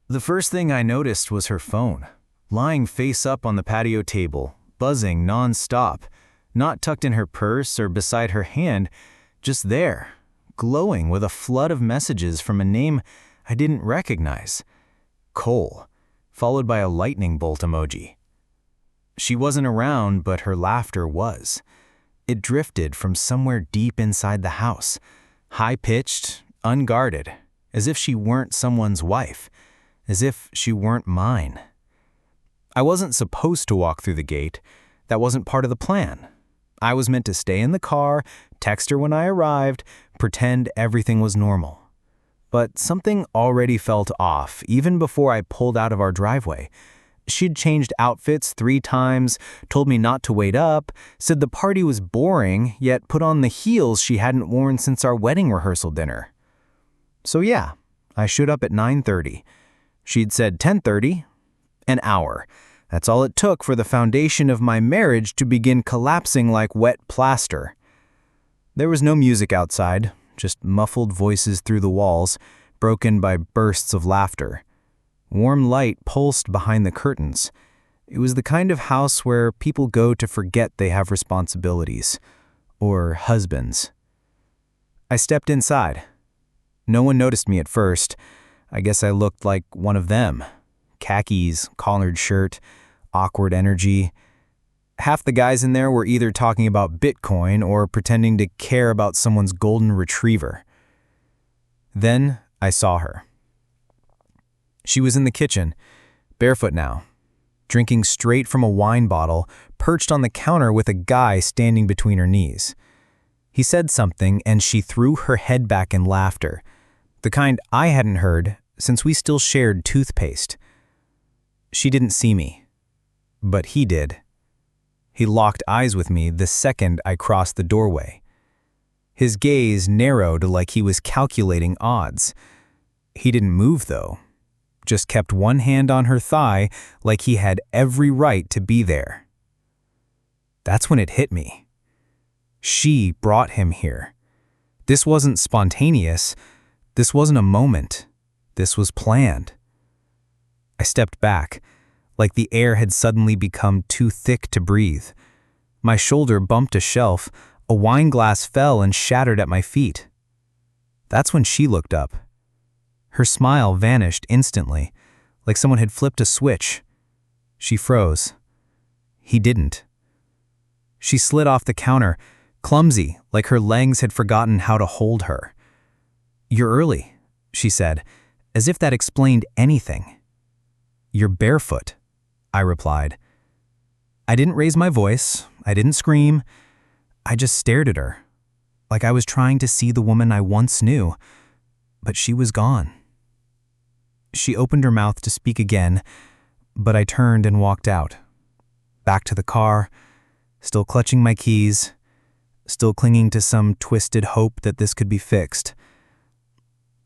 The first thing I noticed was her phone, lying face up on the patio table, buzzing non-stop, not tucked in her purse or beside her hand, just there, glowing with a flood of messages from a name I didn't recognize. Cole, followed by a lightning bolt emoji. She wasn't around, but her laughter was. It drifted from somewhere deep inside the house, high-pitched, unguarded, as if she weren't someone's wife, as if she weren't mine. I wasn't supposed to walk through the gate. That wasn't part of the plan. I was meant to stay in the car, text her when I arrived, pretend everything was normal. But something already felt off, even before I pulled out of our driveway. She'd changed outfits 3 times, told me not to wait up, said the party was boring, yet put on the heels she hadn't worn since our wedding rehearsal dinner. So yeah, I showed up at 9:30. She'd said 10:30, an hour. That's all it took for the foundation of my marriage to begin collapsing like wet plaster. There was no music outside, just muffled voices through the walls, broken by bursts of laughter. Warm light pulsed behind the curtains. It was the kind of house where people go to forget they have responsibilities, or husbands. I stepped inside. No one noticed me at first. I guess I looked like one of them. Khakis, collared shirt, awkward energy. Half the guys in there were either talking about Bitcoin or pretending to care about someone's golden retriever. Then I saw her. She was in the kitchen, barefoot now, drinking straight from a wine bottle, perched on the counter with a guy standing between her knees. He said something and she threw her head back in laughter, the kind I hadn't heard since we still shared toothpaste. She didn't see me, but he did. He locked eyes with me the second I crossed the doorway. His gaze narrowed like he was calculating odds. He didn't move, though. Just kept one hand on her thigh like he had every right to be there. That's when it hit me. She brought him here. This wasn't spontaneous. This wasn't a moment. This was planned. I stepped back, like the air had suddenly become too thick to breathe. My shoulder bumped a shelf, a wine glass fell and shattered at my feet. That's when she looked up. Her smile vanished instantly, like someone had flipped a switch. She froze. He didn't. She slid off the counter, clumsy, like her legs had forgotten how to hold her. "You're early," she said, as if that explained anything. "You're barefoot," I replied. I didn't raise my voice. I didn't scream. I just stared at her, like I was trying to see the woman I once knew, but she was gone. She opened her mouth to speak again, but I turned and walked out, back to the car, still clutching my keys, still clinging to some twisted hope that this could be fixed.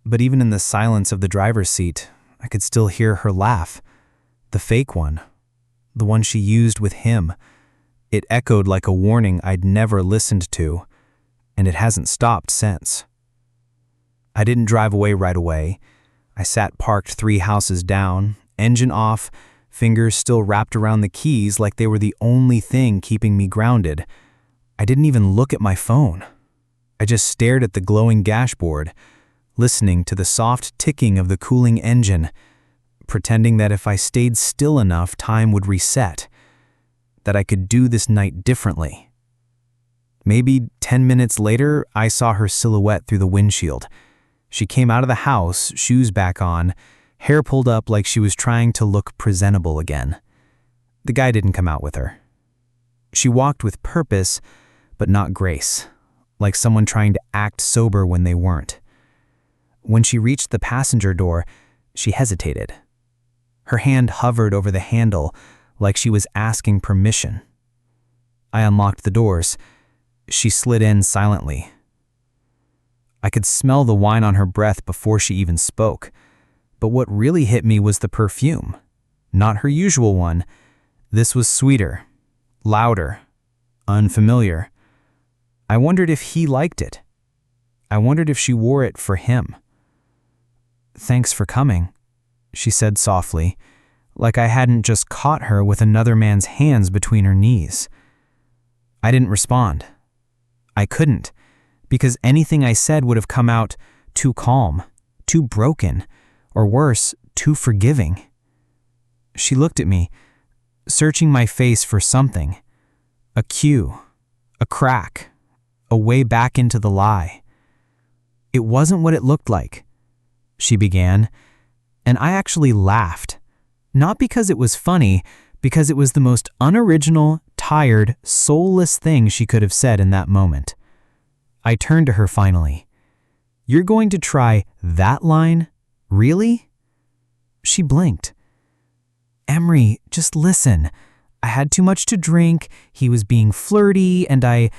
But even in the silence of the driver's seat, I could still hear her laugh, the fake one, the one she used with him. It echoed like a warning I'd never listened to, and it hasn't stopped since. I didn't drive away right away. I sat parked 3 houses down, engine off, fingers still wrapped around the keys like they were the only thing keeping me grounded. I didn't even look at my phone. I just stared at the glowing dashboard, listening to the soft ticking of the cooling engine, pretending that if I stayed still enough, time would reset, that I could do this night differently. Maybe 10 minutes later, I saw her silhouette through the windshield. She came out of the house, shoes back on, hair pulled up like she was trying to look presentable again. The guy didn't come out with her. She walked with purpose, but not grace, like someone trying to act sober when they weren't. When she reached the passenger door, she hesitated. Her hand hovered over the handle, like she was asking permission. I unlocked the doors. She slid in silently. I could smell the wine on her breath before she even spoke. But what really hit me was the perfume. Not her usual one. This was sweeter, louder, unfamiliar. I wondered if he liked it. I wondered if she wore it for him. "Thanks for coming," she said softly, like I hadn't just caught her with another man's hands between her knees. I didn't respond. I couldn't, because anything I said would have come out too calm, too broken, or worse, too forgiving. She looked at me, searching my face for something. A cue, a crack, a way back into the lie. It wasn't what it looked like, she began, and I actually laughed. Not because it was funny, because it was the most unoriginal, tired, soulless thing she could have said in that moment. I turned to her finally. "You're going to try that line? Really?" She blinked. "Emery, just listen. I had too much to drink, he was being flirty, and I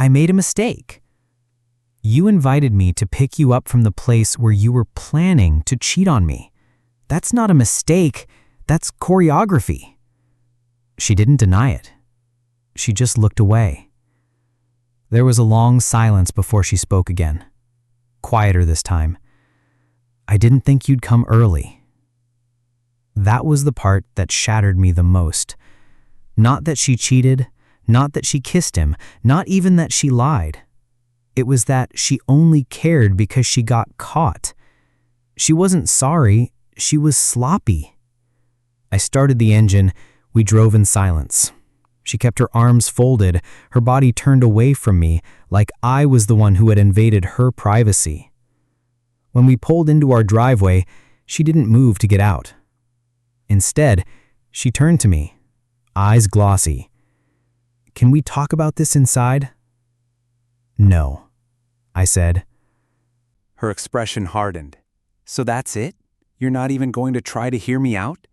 made a mistake. You invited me to pick you up from the place where you were planning to cheat on me. That's not a mistake, that's choreography." She didn't deny it. She just looked away. There was a long silence before she spoke again. Quieter this time. "I didn't think you'd come early." That was the part that shattered me the most. Not that she cheated, not that she kissed him, not even that she lied. It was that she only cared because she got caught. She wasn't sorry, she was sloppy. I started the engine. We drove in silence. She kept her arms folded, her body turned away from me, like I was the one who had invaded her privacy. When we pulled into our driveway, she didn't move to get out. Instead, she turned to me, eyes glossy. "Can we talk about this inside?" "No," I said. Her expression hardened. "So that's it? You're not even going to try to hear me out?"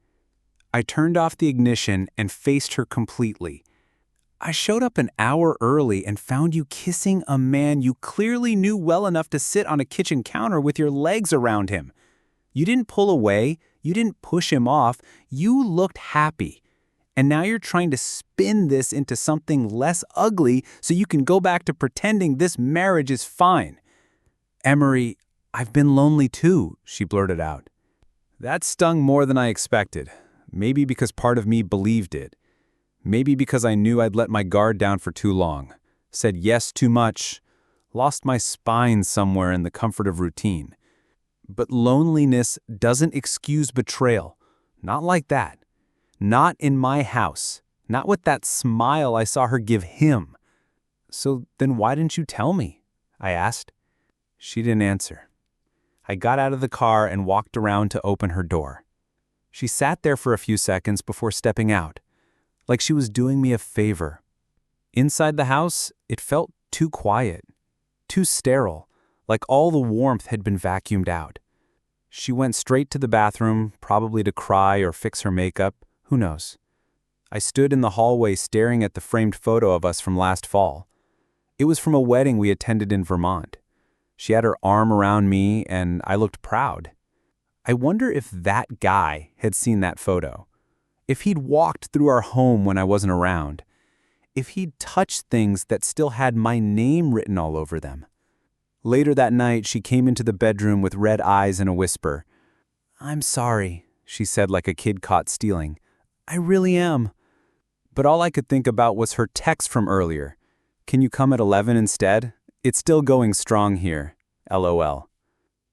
I turned off the ignition and faced her completely. "I showed up an hour early and found you kissing a man you clearly knew well enough to sit on a kitchen counter with your legs around him. You didn't pull away, you didn't push him off, you looked happy. And now you're trying to spin this into something less ugly so you can go back to pretending this marriage is fine." "Emery, I've been lonely too," she blurted out. That stung more than I expected. Maybe because part of me believed it. Maybe because I knew I'd let my guard down for too long. Said yes too much. Lost my spine somewhere in the comfort of routine. But loneliness doesn't excuse betrayal. Not like that. Not in my house. Not with that smile I saw her give him. "So then why didn't you tell me?" I asked. She didn't answer. I got out of the car and walked around to open her door. She sat there for a few seconds before stepping out, like she was doing me a favor. Inside the house, it felt too quiet, too sterile, like all the warmth had been vacuumed out. She went straight to the bathroom, probably to cry or fix her makeup, who knows. I stood in the hallway staring at the framed photo of us from last fall. It was from a wedding we attended in Vermont. She had her arm around me, and I looked proud. I wonder if that guy had seen that photo. If he'd walked through our home when I wasn't around. If he'd touched things that still had my name written all over them. Later that night, she came into the bedroom with red eyes and a whisper. "I'm sorry," she said like a kid caught stealing. "I really am." But all I could think about was her text from earlier. "Can you come at 11 instead? It's still going strong here. LOL.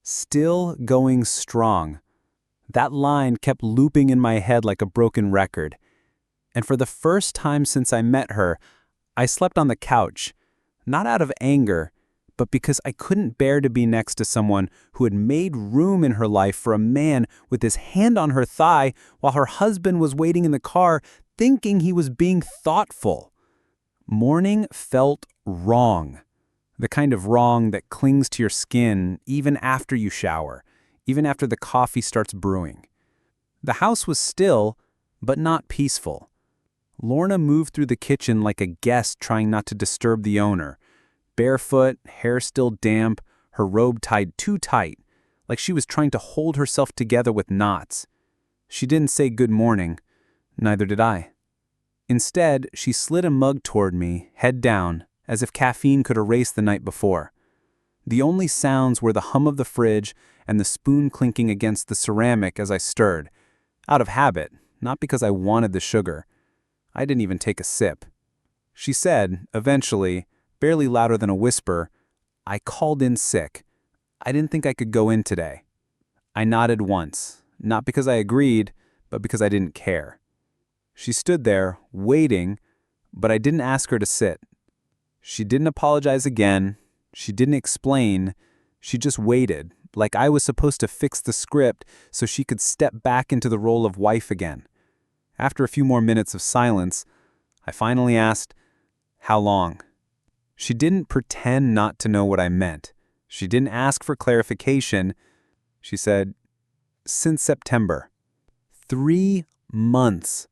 Still going strong. That line kept looping in my head like a broken record. And for the first time since I met her, I slept on the couch, not out of anger, but because I couldn't bear to be next to someone who had made room in her life for a man with his hand on her thigh while her husband was waiting in the car thinking he was being thoughtful. Morning felt wrong. The kind of wrong that clings to your skin even after you shower, even after the coffee starts brewing. The house was still, but not peaceful. Lorna moved through the kitchen like a guest trying not to disturb the owner. Barefoot, hair still damp, her robe tied too tight, like she was trying to hold herself together with knots. She didn't say good morning, neither did I. Instead, she slid a mug toward me, head down, as if caffeine could erase the night before. The only sounds were the hum of the fridge and the spoon clinking against the ceramic as I stirred. Out of habit, not because I wanted the sugar. I didn't even take a sip. She said, eventually, barely louder than a whisper, "I called in sick. I didn't think I could go in today." I nodded once, not because I agreed, but because I didn't care. She stood there, waiting, but I didn't ask her to sit. She didn't apologize again. She didn't explain. She just waited, like I was supposed to fix the script so she could step back into the role of wife again. After a few more minutes of silence, I finally asked, "How long?" She didn't pretend not to know what I meant. She didn't ask for clarification. She said, "Since September." 3 months.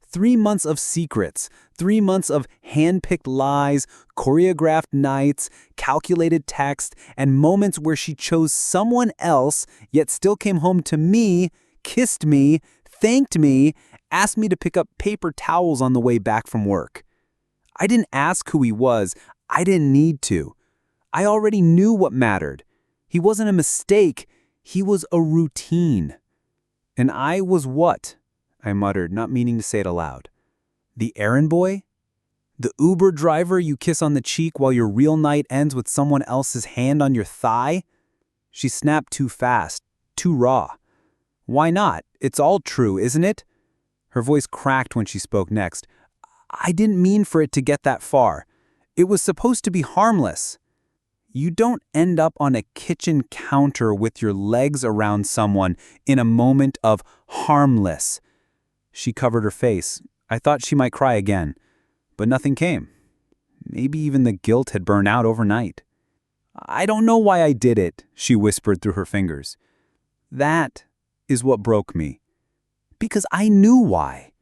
3 months of secrets, 3 months of hand-picked lies, choreographed nights, calculated text, and moments where she chose someone else, yet still came home to me, kissed me, thanked me, asked me to pick up paper towels on the way back from work. I didn't ask who he was. I didn't need to. I already knew what mattered. He wasn't a mistake. He was a routine. And I was what? I muttered, not meaning to say it aloud. The errand boy? The Uber driver you kiss on the cheek while your real night ends with someone else's hand on your thigh? She snapped too fast, too raw. Why not? It's all true, isn't it? Her voice cracked when she spoke next. I didn't mean for it to get that far. It was supposed to be harmless. You don't end up on a kitchen counter with your legs around someone in a moment of harmless. She covered her face. I thought she might cry again, but nothing came. Maybe even the guilt had burned out overnight. I don't know why I did it, she whispered through her fingers. That is what broke me. Because I knew why.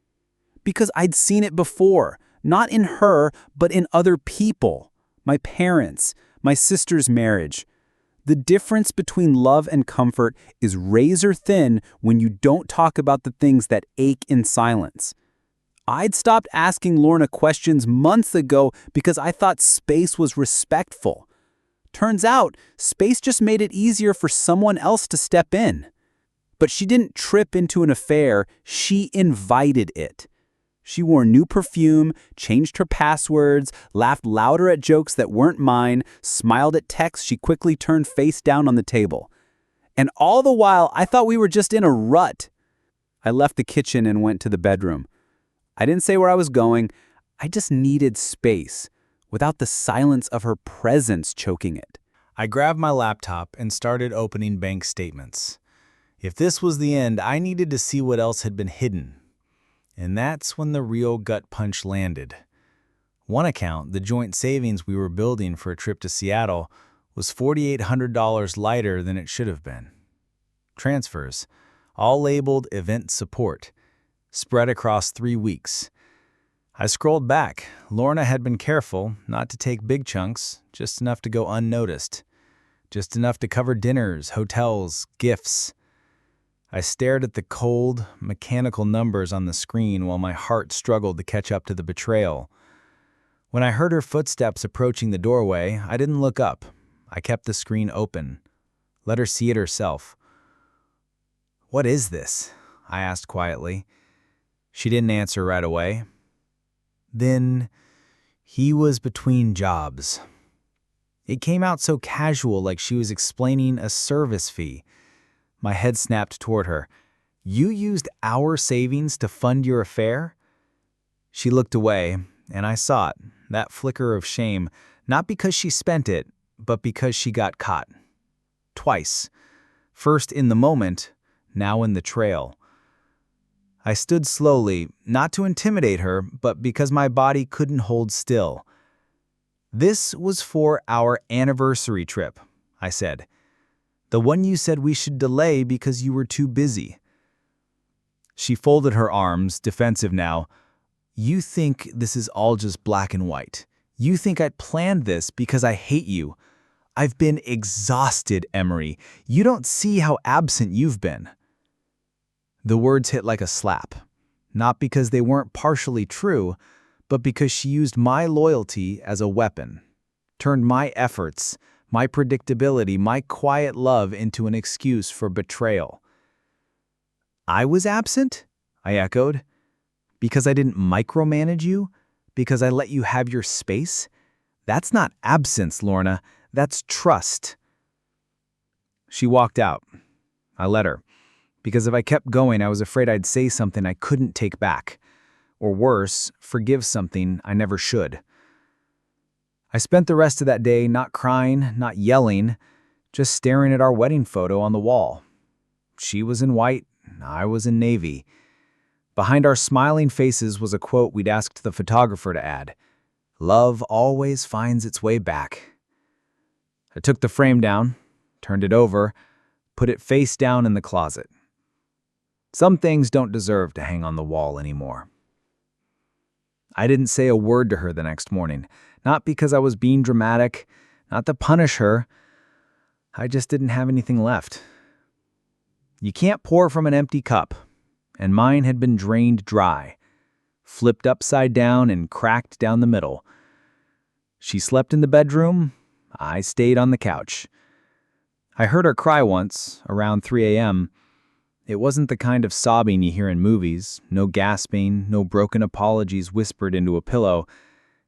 Because I'd seen it before, not in her, but in other people. My parents, my sister's marriage. The difference between love and comfort is razor thin when you don't talk about the things that ache in silence. I'd stopped asking Lorna questions months ago because I thought space was respectful. Turns out, space just made it easier for someone else to step in. But she didn't trip into an affair, she invited it. She wore new perfume, changed her passwords, laughed louder at jokes that weren't mine, smiled at texts she quickly turned face down on the table. And all the while, I thought we were just in a rut. I left the kitchen and went to the bedroom. I didn't say where I was going. I just needed space, without the silence of her presence choking it. I grabbed my laptop and started opening bank statements. If this was the end, I needed to see what else had been hidden. And that's when the real gut punch landed. One account, the joint savings we were building for a trip to Seattle, was $4,800 lighter than it should have been. Transfers, all labeled event support, spread across 3 weeks. I scrolled back. Lorna had been careful not to take big chunks, just enough to go unnoticed. Just enough to cover dinners, hotels, gifts. I stared at the cold, mechanical numbers on the screen while my heart struggled to catch up to the betrayal. When I heard her footsteps approaching the doorway, I didn't look up. I kept the screen open. Let her see it herself. "What is this?" I asked quietly. She didn't answer right away. Then, he was between jobs. It came out so casual, like she was explaining a service fee. My head snapped toward her. "You used our savings to fund your affair?" She looked away, and I saw it, that flicker of shame, not because she spent it, but because she got caught. Twice. First in the moment, now in the trail. I stood slowly, not to intimidate her, but because my body couldn't hold still. "This was for our anniversary trip," I said. "The one you said we should delay because you were too busy." She folded her arms, defensive now. "You think this is all just black and white. You think I planned this because I hate you. I've been exhausted, Emery. You don't see how absent you've been." The words hit like a slap, not because they weren't partially true, but because she used my loyalty as a weapon, turned my efforts, My predictability, my quiet love into an excuse for betrayal. I was absent? I echoed. Because I didn't micromanage you? Because I let you have your space? That's not absence, Lorna. That's trust. She walked out. I let her. Because if I kept going, I was afraid I'd say something I couldn't take back. Or worse, forgive something I never should. I spent the rest of that day not crying, not yelling, just staring at our wedding photo on the wall. She was in white, I was in navy. Behind our smiling faces was a quote we'd asked the photographer to add. Love always finds its way back. I took the frame down, turned it over, put it face down in the closet. Some things don't deserve to hang on the wall anymore. I didn't say a word to her the next morning, not because I was being dramatic, not to punish her. I just didn't have anything left. You can't pour from an empty cup, and mine had been drained dry, flipped upside down and cracked down the middle. She slept in the bedroom, I stayed on the couch. I heard her cry once, around 3 a.m. It wasn't the kind of sobbing you hear in movies, no gasping, no broken apologies whispered into a pillow,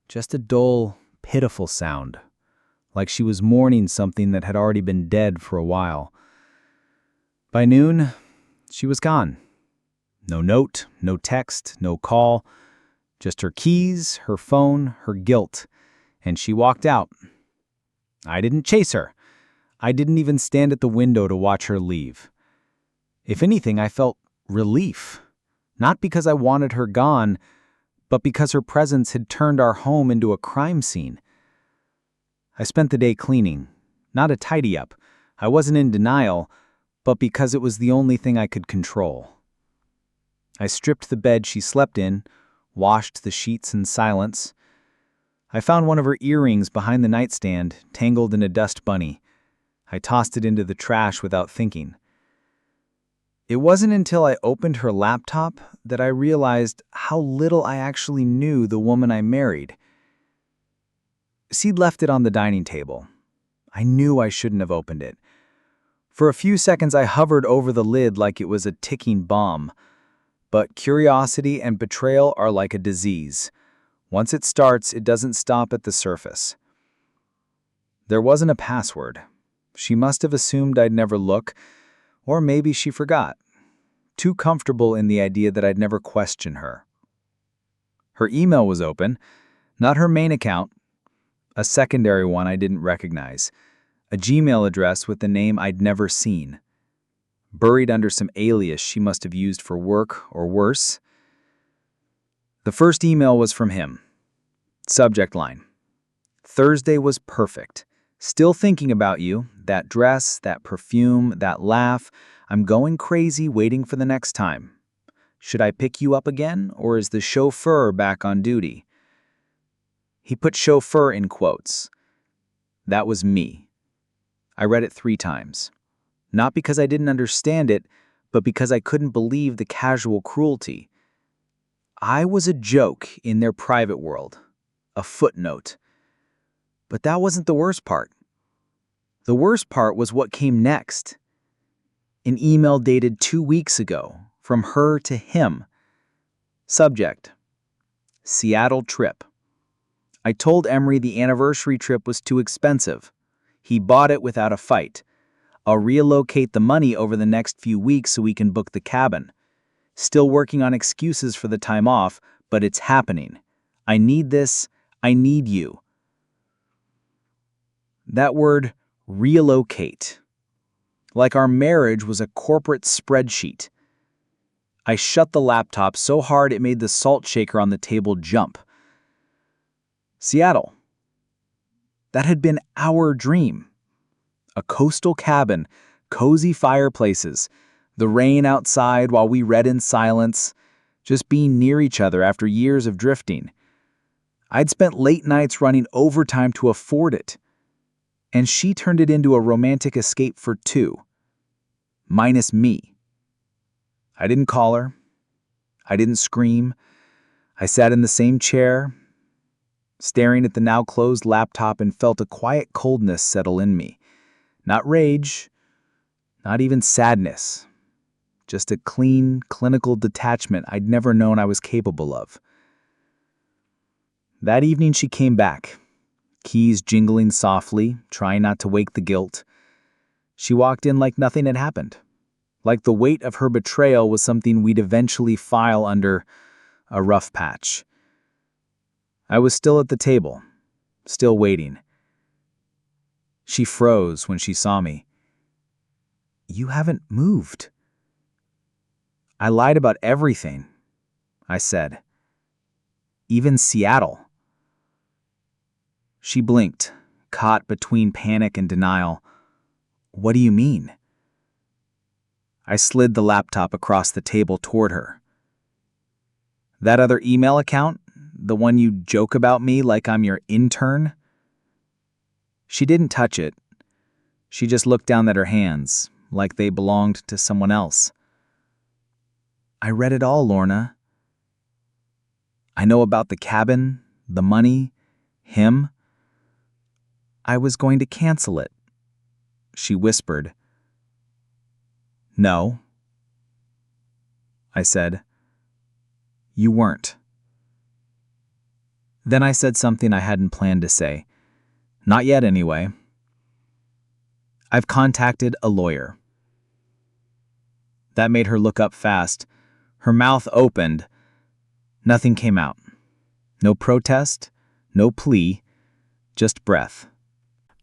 just a dull, pitiful sound, like she was mourning something that had already been dead for a while. By noon, she was gone. No note, no text, no call, just her keys, her phone, her guilt, and she walked out. I didn't chase her. I didn't even stand at the window to watch her leave. If anything, I felt relief, not because I wanted her gone, but because her presence had turned our home into a crime scene. I spent the day cleaning, not a tidy-up. I wasn't in denial, but because it was the only thing I could control. I stripped the bed she slept in, washed the sheets in silence. I found one of her earrings behind the nightstand, tangled in a dust bunny. I tossed it into the trash without thinking. It wasn't until I opened her laptop that I realized how little I actually knew the woman I married. She'd left it on the dining table. I knew I shouldn't have opened it. For a few seconds I hovered over the lid like it was a ticking bomb. But curiosity and betrayal are like a disease. Once it starts, it doesn't stop at the surface. There wasn't a password. She must have assumed I'd never look, or maybe she forgot. Too comfortable in the idea that I'd never question her. Her email was open, not her main account, a secondary one I didn't recognize, a Gmail address with a name I'd never seen. Buried under some alias she must have used for work or worse. The first email was from him. Subject line: Thursday was perfect. Still thinking about you, that dress, that perfume, that laugh. I'm going crazy waiting for the next time. Should I pick you up again, or is the chauffeur back on duty? He put chauffeur in quotes. That was me. I read it 3 times. Not because I didn't understand it, but because I couldn't believe the casual cruelty. I was a joke in their private world, a footnote. But that wasn't the worst part. The worst part was what came next. An email dated 2 weeks ago, from her to him. Subject: Seattle trip. I told Emery the anniversary trip was too expensive. He bought it without a fight. I'll reallocate the money over the next few weeks so we can book the cabin. Still working on excuses for the time off, but it's happening. I need this. I need you. That word, reallocate. Like our marriage was a corporate spreadsheet. I shut the laptop so hard it made the salt shaker on the table jump. Seattle. That had been our dream. A coastal cabin, cozy fireplaces, the rain outside while we read in silence, just being near each other after years of drifting. I'd spent late nights running overtime to afford it. And she turned it into a romantic escape for 2. Minus me. I didn't call her. I didn't scream. I sat in the same chair. staring at the now closed laptop, and felt a quiet coldness settle in me. Not rage, not even sadness. Just a clean, clinical detachment I'd never known I was capable of. That evening she came back, keys jingling softly, trying not to wake the guilt. She walked in like nothing had happened, like the weight of her betrayal was something we'd eventually file under a rough patch. I was still at the table, still waiting. She froze when she saw me. "You haven't moved." "I lied about everything," I said. "Even Seattle." She blinked, caught between panic and denial. "What do you mean?" I slid the laptop across the table toward her. "That other email account, the one you joke about me like I'm your intern?" She didn't touch it. She just looked down at her hands, like they belonged to someone else. "I read it all, Lorna. I know about the cabin, the money, him. I was going to cancel it," she whispered. "No," I said. "You weren't." Then I said something I hadn't planned to say. Not yet, anyway. "I've contacted a lawyer." That made her look up fast. Her mouth opened. Nothing came out. No protest, no plea, just breath.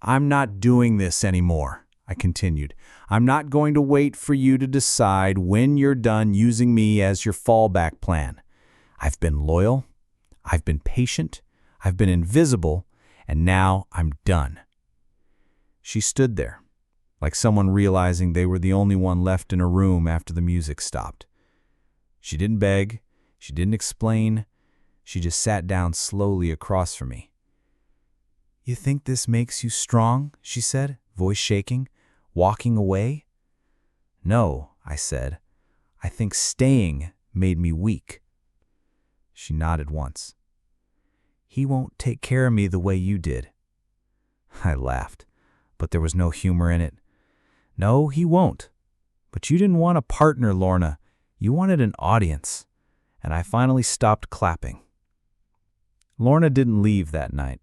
"I'm not doing this anymore," I continued. "I'm not going to wait for you to decide when you're done using me as your fallback plan. I've been loyal, I've been patient, I've been invisible, and now I'm done." She stood there, like someone realizing they were the only one left in a room after the music stopped. She didn't beg, she didn't explain, she just sat down slowly across from me. "You think this makes you strong?" she said, voice shaking, "walking away?" "No," I said. "I think staying made me weak." She nodded once. "He won't take care of me the way you did." I laughed, but there was no humor in it. "No, he won't. But you didn't want a partner, Lorna. You wanted an audience." And I finally stopped clapping. Lorna didn't leave that night.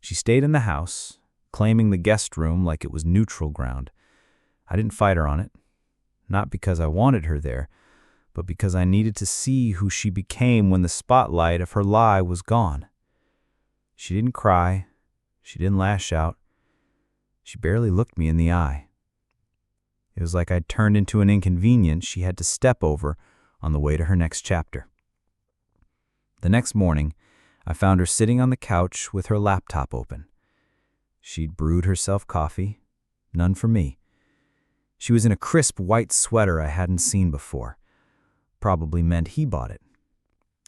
She stayed in the house, claiming the guest room like it was neutral ground. I didn't fight her on it, not because I wanted her there, but because I needed to see who she became when the spotlight of her lie was gone. She didn't cry. She didn't lash out. She barely looked me in the eye. It was like I'd turned into an inconvenience she had to step over on the way to her next chapter. The next morning, I found her sitting on the couch with her laptop open. She'd brewed herself coffee, none for me. She was in a crisp white sweater I hadn't seen before. Probably meant he bought it.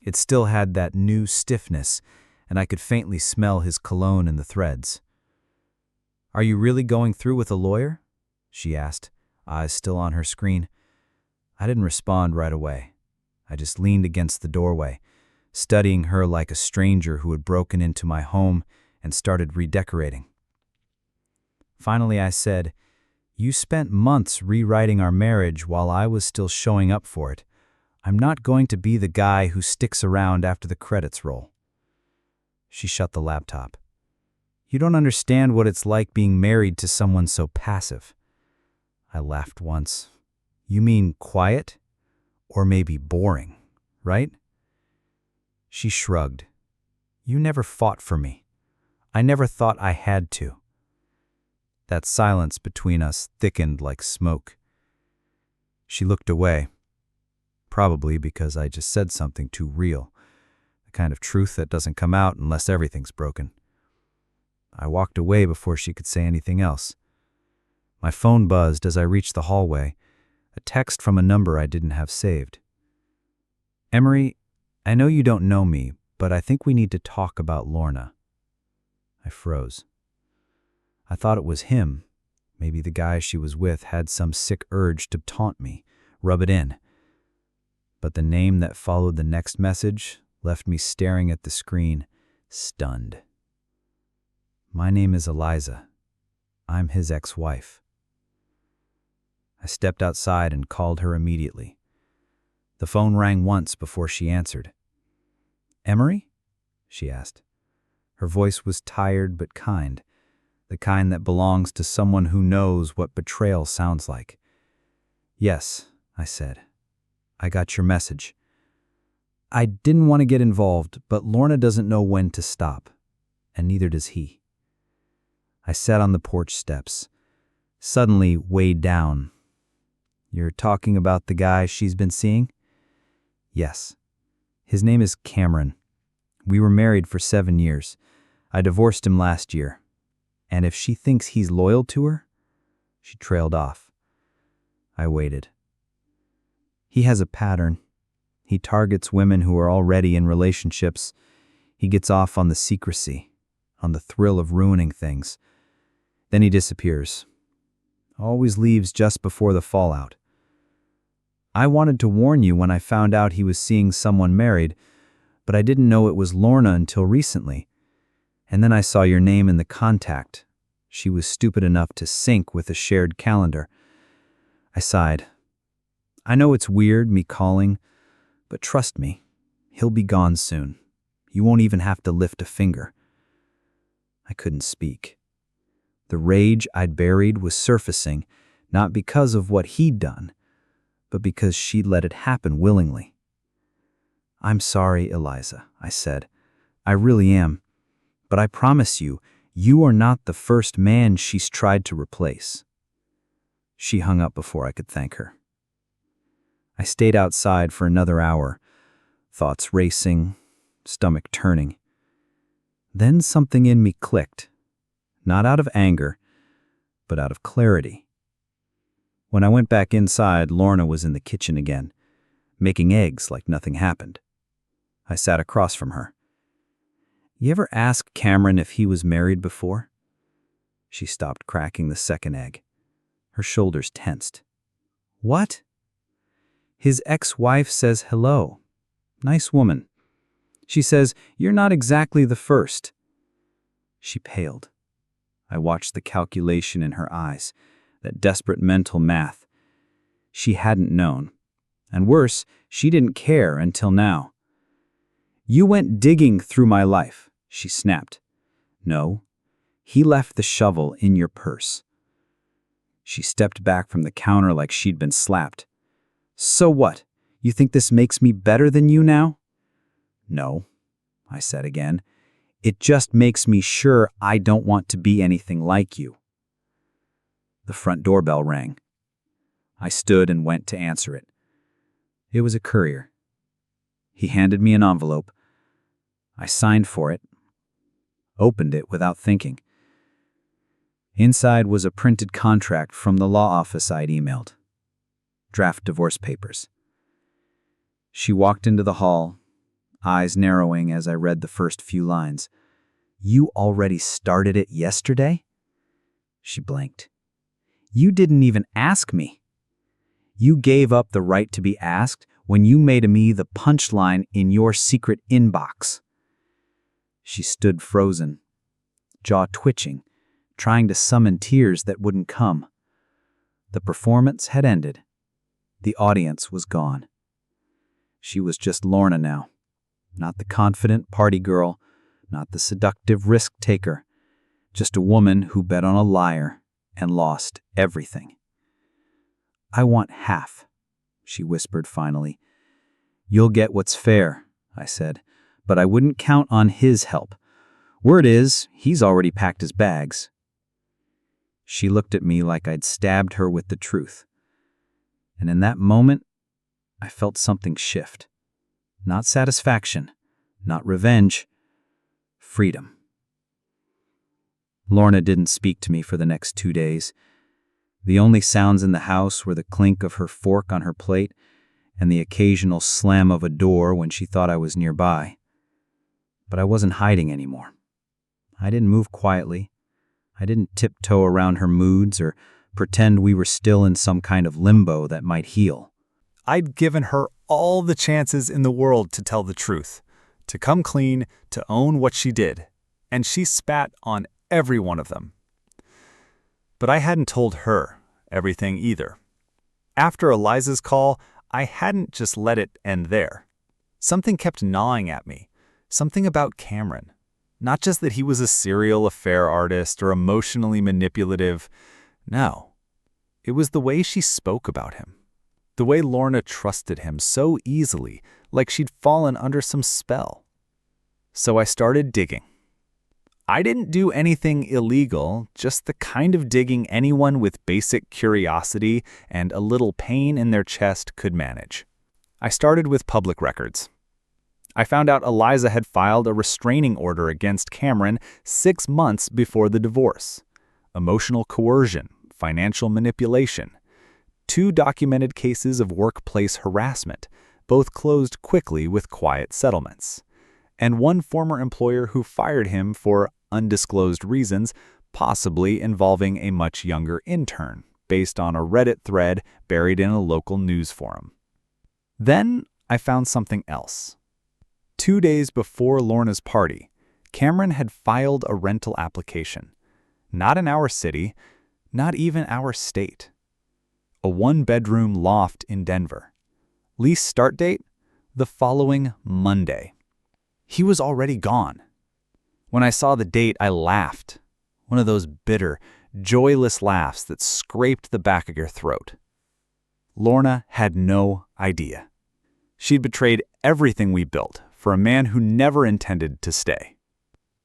It still had that new stiffness, and I could faintly smell his cologne in the threads. "Are you really going through with a lawyer?" she asked, eyes still on her screen. I didn't respond right away. I just leaned against the doorway, studying her like a stranger who had broken into my home and started redecorating. Finally, I said, "You spent months rewriting our marriage while I was still showing up for it. I'm not going to be the guy who sticks around after the credits roll." She shut the laptop. "You don't understand what it's like being married to someone so passive." I laughed once. "You mean quiet? Or maybe boring, right?" She shrugged. "You never fought for me. I never thought I had to." That silence between us thickened like smoke. She looked away, probably because I just said something too real, the kind of truth that doesn't come out unless everything's broken. I walked away before she could say anything else. My phone buzzed as I reached the hallway, a text from a number I didn't have saved. "Emery, I know you don't know me, but I think we need to talk about Lorna." I froze. I thought it was him. Maybe the guy she was with had some sick urge to taunt me, rub it in. But the name that followed the next message left me staring at the screen, stunned. My name is Eliza. I'm his ex-wife. I stepped outside and called her immediately. The phone rang once before she answered. Emery? She asked. Her voice was tired but kind, the kind that belongs to someone who knows what betrayal sounds like. Yes, I said. I got your message. I didn't want to get involved, but Lorna doesn't know when to stop, and neither does he. I sat on the porch steps, suddenly weighed down. You're talking about the guy she's been seeing? Yes. His name is Cameron. We were married for 7 years. I divorced him last year. And if she thinks he's loyal to her? She trailed off. I waited. He has a pattern. He targets women who are already in relationships. He gets off on the secrecy, on the thrill of ruining things. Then he disappears. Always leaves just before the fallout. I wanted to warn you when I found out he was seeing someone married, but I didn't know it was Lorna until recently. And then I saw your name in the contact. She was stupid enough to sync with a shared calendar. I sighed. I know it's weird, me calling, but trust me, he'll be gone soon. You won't even have to lift a finger. I couldn't speak. The rage I'd buried was surfacing, not because of what he'd done, but because she'd let it happen willingly. I'm sorry, Eliza, I said. I really am. But I promise you, you are not the first man she's tried to replace. She hung up before I could thank her. I stayed outside for another hour, thoughts racing, stomach turning. Then something in me clicked, not out of anger, but out of clarity. When I went back inside, Lorna was in the kitchen again, making eggs like nothing happened. I sat across from her. You ever ask Cameron if he was married before? She stopped cracking the second egg. Her shoulders tensed. What? His ex-wife says hello. Nice woman. She says, you're not exactly the first. She paled. I watched the calculation in her eyes, that desperate mental math. She hadn't known. And worse, she didn't care until now. You went digging through my life, she snapped. No, he left the shovel in your purse. She stepped back from the counter like she'd been slapped. So what? You think this makes me better than you now? No, I said again. It just makes me sure I don't want to be anything like you. The front doorbell rang. I stood and went to answer it. It was a courier. He handed me an envelope. I signed for it, opened it without thinking. Inside was a printed contract from the law office I'd emailed. Draft divorce papers. She walked into the hall, eyes narrowing as I read the first few lines. You already started it yesterday? She blinked. You didn't even ask me. You gave up the right to be asked when you made me the punchline in your secret inbox. She stood frozen, jaw twitching, trying to summon tears that wouldn't come. The performance had ended. The audience was gone. She was just Lorna now, not the confident party girl, not the seductive risk-taker, just a woman who bet on a liar and lost everything. I want half, she whispered finally. You'll get what's fair, I said, but I wouldn't count on his help. Word is, he's already packed his bags. She looked at me like I'd stabbed her with the truth. And in that moment, I felt something shift. Not satisfaction, not revenge, freedom. Lorna didn't speak to me for the next 2 days. The only sounds in the house were the clink of her fork on her plate and the occasional slam of a door when she thought I was nearby. But I wasn't hiding anymore. I didn't move quietly. I didn't tiptoe around her moods or pretend we were still in some kind of limbo that might heal. I'd given her all the chances in the world to tell the truth, to come clean, to own what she did, and she spat on every one of them. But I hadn't told her everything either. After Eliza's call, I hadn't just let it end there. Something kept gnawing at me, something about Cameron. Not just that he was a serial affair artist or emotionally manipulative. No, it was the way she spoke about him. The way Lorna trusted him so easily, like she'd fallen under some spell. So I started digging. I didn't do anything illegal, just the kind of digging anyone with basic curiosity and a little pain in their chest could manage. I started with public records. I found out Eliza had filed a restraining order against Cameron 6 months before the divorce. Emotional coercion, financial manipulation. 2 documented cases of workplace harassment, both closed quickly with quiet settlements. And 1 former employer who fired him for undisclosed reasons, possibly involving a much younger intern, based on a Reddit thread buried in a local news forum. Then I found something else. 2 days before Lorna's party, Cameron had filed a rental application. Not in our city, not even our state. A 1-bedroom loft in Denver. Lease start date? The following Monday. He was already gone. When I saw the date, I laughed. One of those bitter, joyless laughs that scraped the back of your throat. Lorna had no idea. She'd betrayed everything we built for a man who never intended to stay.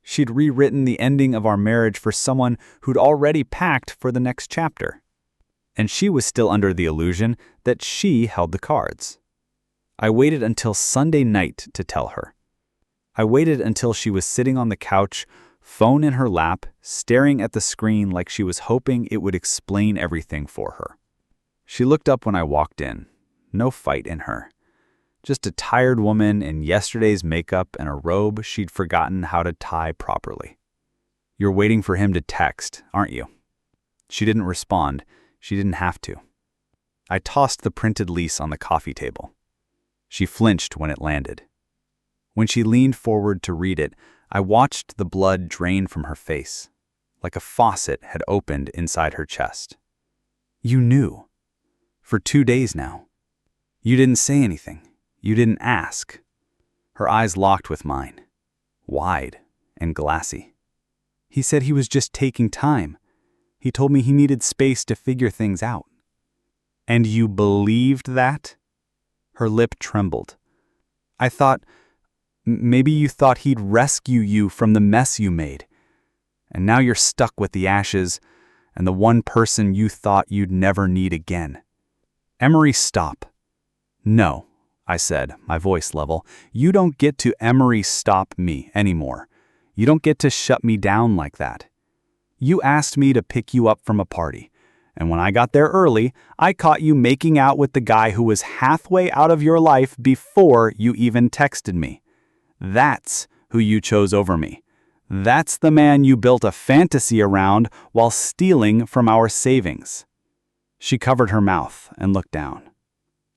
She'd rewritten the ending of our marriage for someone who'd already packed for the next chapter. And she was still under the illusion that she held the cards. I waited until Sunday night to tell her. I waited until she was sitting on the couch, phone in her lap, staring at the screen like she was hoping it would explain everything for her. She looked up when I walked in. No fight in her. Just a tired woman in yesterday's makeup and a robe she'd forgotten how to tie properly. "You're waiting for him to text, aren't you?" She didn't respond. She didn't have to. I tossed the printed lease on the coffee table. She flinched when it landed. When she leaned forward to read it, I watched the blood drain from her face, like a faucet had opened inside her chest. "You knew. For 2 days now. You didn't say anything. You didn't ask." Her eyes locked with mine, wide and glassy. "He said he was just taking time. He told me he needed space to figure things out." "And you believed that?" Her lip trembled. "I thought, maybe you thought he'd rescue you from the mess you made. And now you're stuck with the ashes and the one person you thought you'd never need again." "Emery, stop." "No," I said, my voice level. "You don't get to Emery stop me anymore. You don't get to shut me down like that. You asked me to pick you up from a party, and when I got there early, I caught you making out with the guy who was halfway out of your life before you even texted me. That's who you chose over me. That's the man you built a fantasy around while stealing from our savings." She covered her mouth and looked down.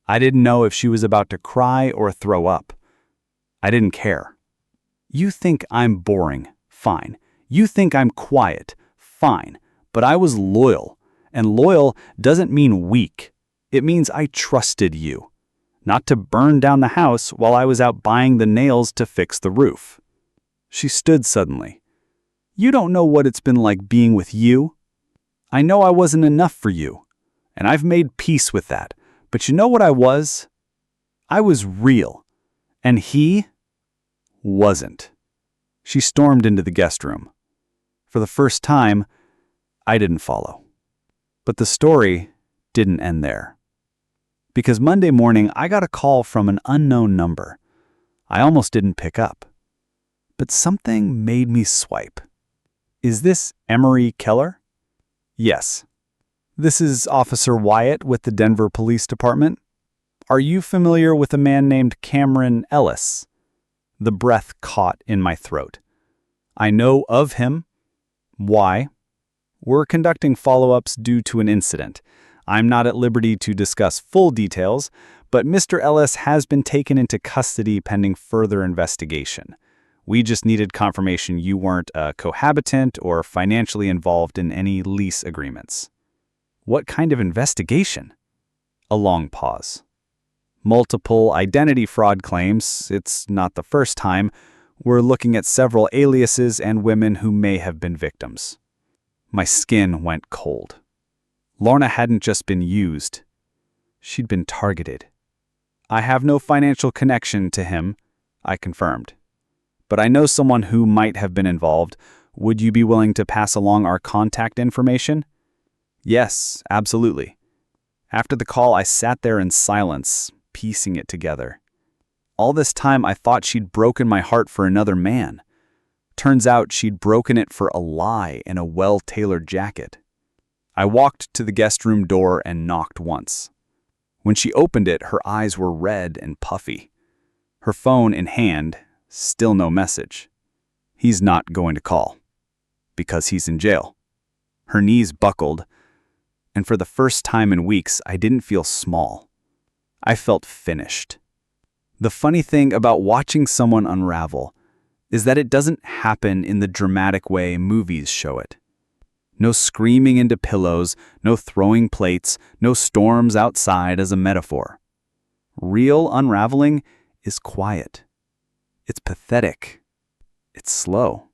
I didn't know if she was about to cry or throw up. I didn't care. "You think I'm boring, fine. You think I'm quiet, fine. But I was loyal, and loyal doesn't mean weak. It means I trusted you. Not to burn down the house while I was out buying the nails to fix the roof." She stood suddenly. "You don't know what it's been like being with you. I know I wasn't enough for you, and I've made peace with that. But you know what I was? I was real, and he wasn't." She stormed into the guest room. For the first time, I didn't follow. But the story didn't end there. Because Monday morning, I got a call from an unknown number. I almost didn't pick up. But something made me swipe. "Is this Emery Keller?" "Yes." "This is Officer Wyatt with the Denver Police Department. Are you familiar with a man named Cameron Ellis?" The breath caught in my throat. "I know of him." "Why?" "We're conducting follow-ups due to an incident. I'm not at liberty to discuss full details, but Mr. Ellis has been taken into custody pending further investigation. We just needed confirmation you weren't a cohabitant or financially involved in any lease agreements." "What kind of investigation?" A long pause. "Multiple identity fraud claims. It's not the first time. We're looking at several aliases and women who may have been victims." My skin went cold. Lorna hadn't just been used. She'd been targeted. "I have no financial connection to him," I confirmed. "But I know someone who might have been involved. Would you be willing to pass along our contact information?" "Yes, absolutely." After the call, I sat there in silence, piecing it together. All this time, I thought she'd broken my heart for another man. Turns out she'd broken it for a lie in a well-tailored jacket. I walked to the guest room door and knocked once. When she opened it, her eyes were red and puffy. Her phone in hand, still no message. "He's not going to call. Because he's in jail." Her knees buckled, and for the first time in weeks, I didn't feel small. I felt finished. The funny thing about watching someone unravel is that it doesn't happen in the dramatic way movies show it. No screaming into pillows, no throwing plates, no storms outside as a metaphor. Real unraveling is quiet. It's pathetic. It's slow.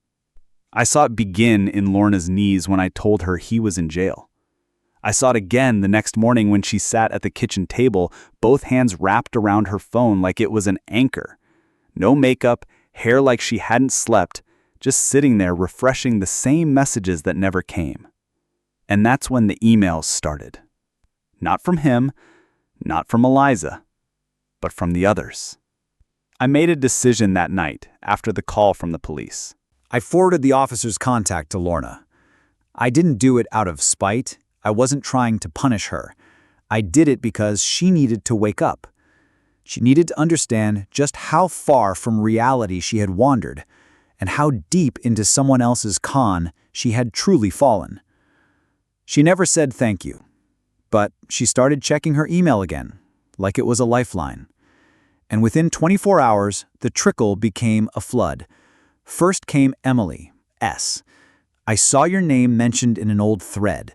I saw it begin in Lorna's knees when I told her he was in jail. I saw it again the next morning when she sat at the kitchen table, both hands wrapped around her phone like it was an anchor. No makeup, hair like she hadn't slept, just sitting there refreshing the same messages that never came. And that's when the emails started. Not from him, not from Eliza, but from the others. I made a decision that night after the call from the police. I forwarded the officer's contact to Lorna. I didn't do it out of spite. I wasn't trying to punish her. I did it because she needed to wake up. She needed to understand just how far from reality she had wandered, and how deep into someone else's con she had truly fallen. She never said thank you, but she started checking her email again, like it was a lifeline. And within 24 hours, the trickle became a flood. First came Emily, S. "I saw your name mentioned in an old thread."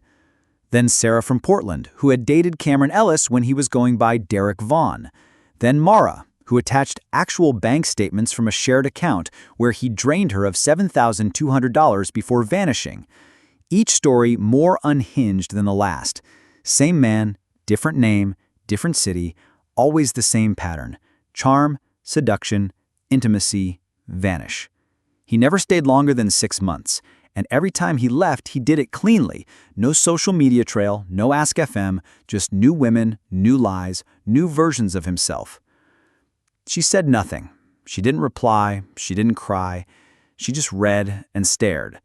Then Sarah from Portland, who had dated Cameron Ellis when he was going by Derek Vaughn. Then Mara, who attached actual bank statements from a shared account where he drained her of $7,200 before vanishing. Each story more unhinged than the last. Same man, different name, different city, always the same pattern. Charm, seduction, intimacy, vanish. He never stayed longer than 6 months, and every time he left, he did it cleanly. No social media trail, no Ask FM, just new women, new lies, new versions of himself. She said nothing. She didn't reply. She didn't cry. She just read and stared.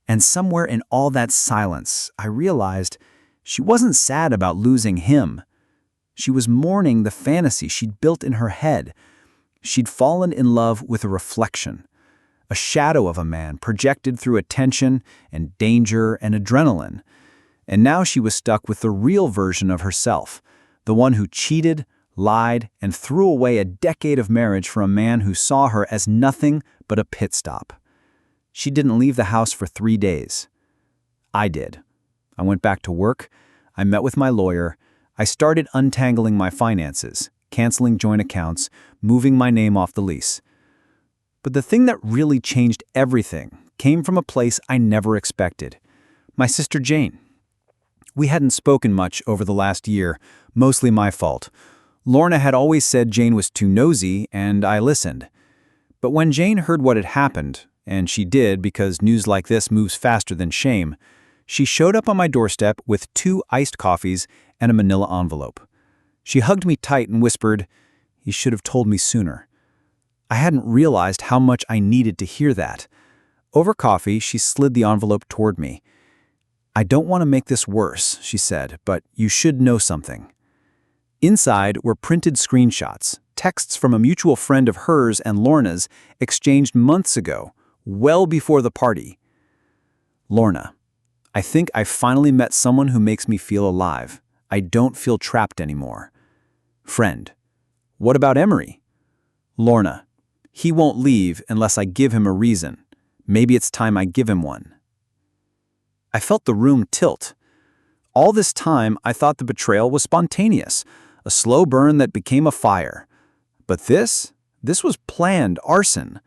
And somewhere in all that silence, I realized she wasn't sad about losing him. She was mourning the fantasy she'd built in her head. She'd fallen in love with a reflection. A shadow of a man projected through attention and danger and adrenaline. And now she was stuck with the real version of herself, the one who cheated, lied, and threw away a decade of marriage for a man who saw her as nothing but a pit stop. She didn't leave the house for 3 days. I did. I went back to work. I met with my lawyer. I started untangling my finances, canceling joint accounts, moving my name off the lease. But the thing that really changed everything came from a place I never expected. My sister Jane. We hadn't spoken much over the last year, mostly my fault. Lorna had always said Jane was too nosy, and I listened. But when Jane heard what had happened, and she did because news like this moves faster than shame, she showed up on my doorstep with 2 iced coffees and a manila envelope. She hugged me tight and whispered, "You should have told me sooner." I hadn't realized how much I needed to hear that. Over coffee, she slid the envelope toward me. "I don't want to make this worse," she said, "but you should know something." Inside were printed screenshots, texts from a mutual friend of hers and Lorna's exchanged months ago, well before the party. "Lorna, I think I finally met someone who makes me feel alive. I don't feel trapped anymore." Friend. What about Emery? Lorna. He won't leave unless I give him a reason. Maybe it's time I give him one. I felt the room tilt. All this time, I thought the betrayal was spontaneous, a slow burn that became a fire. But this was planned arson.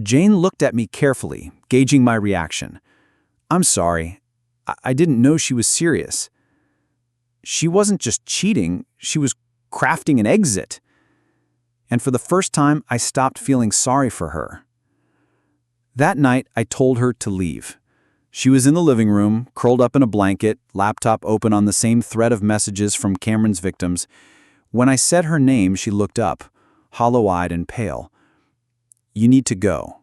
Jane looked at me carefully, gauging my reaction. I'm sorry. I didn't know she was serious. She wasn't just cheating, she was crafting an exit. And for the first time, I stopped feeling sorry for her. That night, I told her to leave. She was in the living room, curled up in a blanket, laptop open on the same thread of messages from Cameron's victims. When I said her name, she looked up, hollow-eyed and pale. You need to go.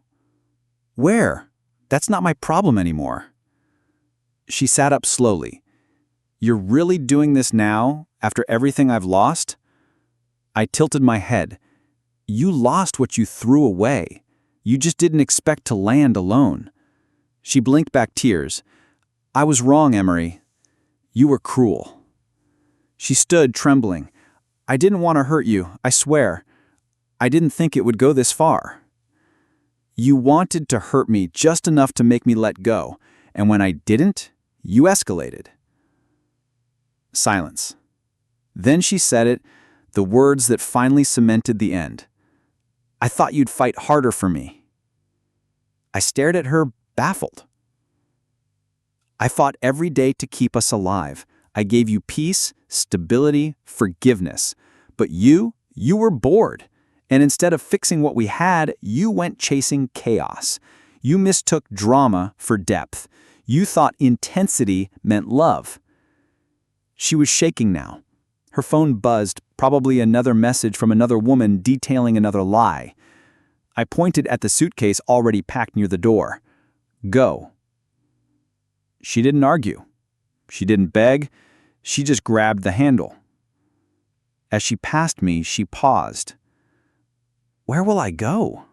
Where? That's not my problem anymore. She sat up slowly. You're really doing this now, after everything I've lost? I tilted my head. You lost what you threw away. You just didn't expect to land alone. She blinked back tears. I was wrong, Emery. You were cruel. She stood, trembling. I didn't want to hurt you, I swear. I didn't think it would go this far. You wanted to hurt me just enough to make me let go, and when I didn't, you escalated. Silence. Then she said it, the words that finally cemented the end. I thought you'd fight harder for me. I stared at her, baffled. I fought every day to keep us alive. I gave you peace, stability, forgiveness. But you were bored. And instead of fixing what we had, you went chasing chaos. You mistook drama for depth. You thought intensity meant love. She was shaking now. Her phone buzzed, probably another message from another woman detailing another lie. I pointed at the suitcase already packed near the door. Go. She didn't argue. She didn't beg. She just grabbed the handle. As she passed me, she paused. Where will I go?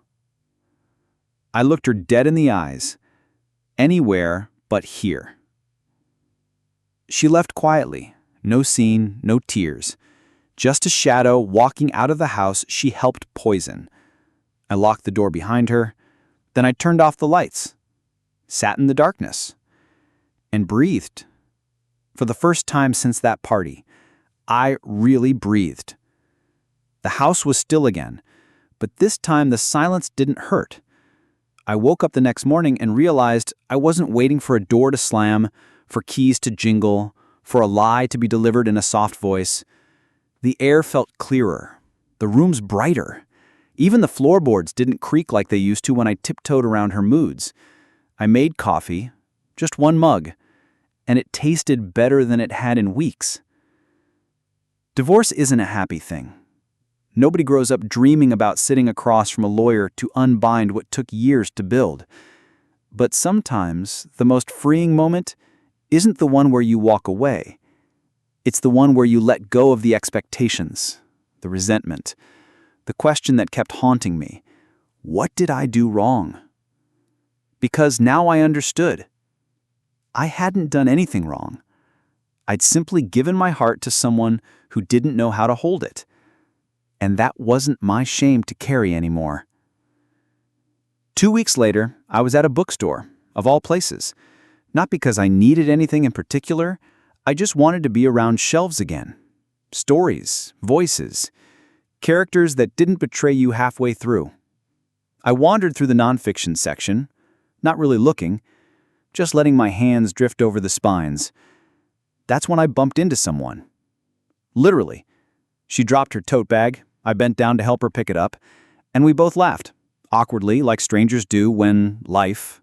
I looked her dead in the eyes. Anywhere but here. She left quietly. No scene, no tears. Just a shadow walking out of the house she helped poison. I locked the door behind her. Then I turned off the lights, sat in the darkness, and breathed. For the first time since that party, I really breathed. The house was still again, but this time the silence didn't hurt. I woke up the next morning and realized I wasn't waiting for a door to slam, for keys to jingle, for a lie to be delivered in a soft voice. The air felt clearer, the rooms brighter. Even the floorboards didn't creak like they used to when I tiptoed around her moods. I made coffee, just one mug, and it tasted better than it had in weeks. Divorce isn't a happy thing. Nobody grows up dreaming about sitting across from a lawyer to unbind what took years to build. But sometimes the most freeing moment isn't the one where you walk away. It's the one where you let go of the expectations, the resentment, the question that kept haunting me. What did I do wrong? Because now I understood. I hadn't done anything wrong. I'd simply given my heart to someone who didn't know how to hold it. And that wasn't my shame to carry anymore. 2 weeks later, I was at a bookstore, of all places. Not because I needed anything in particular, I just wanted to be around shelves again. Stories, voices, characters that didn't betray you halfway through. I wandered through the nonfiction section, not really looking, just letting my hands drift over the spines. That's when I bumped into someone. Literally. She dropped her tote bag, I bent down to help her pick it up, and we both laughed, awkwardly like strangers do when life,